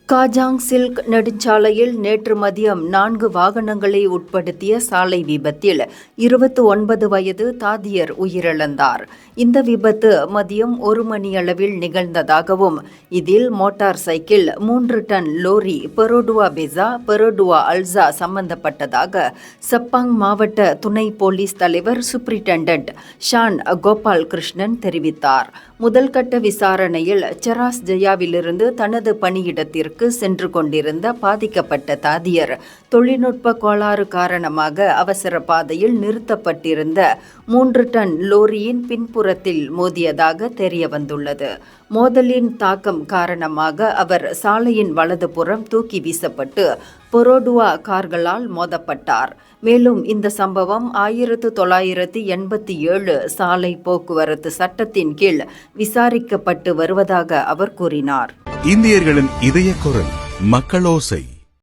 Kajang silk நெடுஞ்சாலையில் நேற்று மதியம் 4 வாகனங்களை உட்படுத்திய சாலை விபத்தில் 29 வயது தாதியர் உயிரிழந்தார். இந்த விபத்து மதியம் 1 மணியளவில் நிகழ்ந்ததாகவும், இதில் motor cycle, 3 ton lorry, Perodua Bezza, Perodua Alza சம்பந்தப்பட்டதாக செப்பாங் மாவட்ட துணை போலீஸ் தலைவர் சூப்பரிண்டென்டென்ட் ஷான் கோபால் கிருஷ்ணன் தெரிவித்தார். முதல்கட்ட விசாரணையில் செராஸ் ஜெயாவிலிருந்து தனது பணியிடத்திற்கு சென்று கொண்டிருந்த பாதிக்கப்பட்ட தாதியர் தொழில்நுட்ப கோளாறு காரணமாக அவசர பாதையில் நிறுத்தப்பட்டிருந்த 3 டன் லோரியின் பின்புறத்தில் மோதியதாக தெரியவந்துள்ளது. மோதலின் தாக்கம் காரணமாக அவர் சாலையின் வலதுபுறம் தூக்கி வீசப்பட்டு பெரோடுவா கார்களால் மோதப்பட்டார். மேலும் இந்த சம்பவம் 1987 சாலை போக்குவரத்து சட்டத்தின் கீழ் விசாரிக்கப்பட்டு வருவதாக அவர் கூறினார். இந்தியர்களின் இதய குரல் மக்களோசை.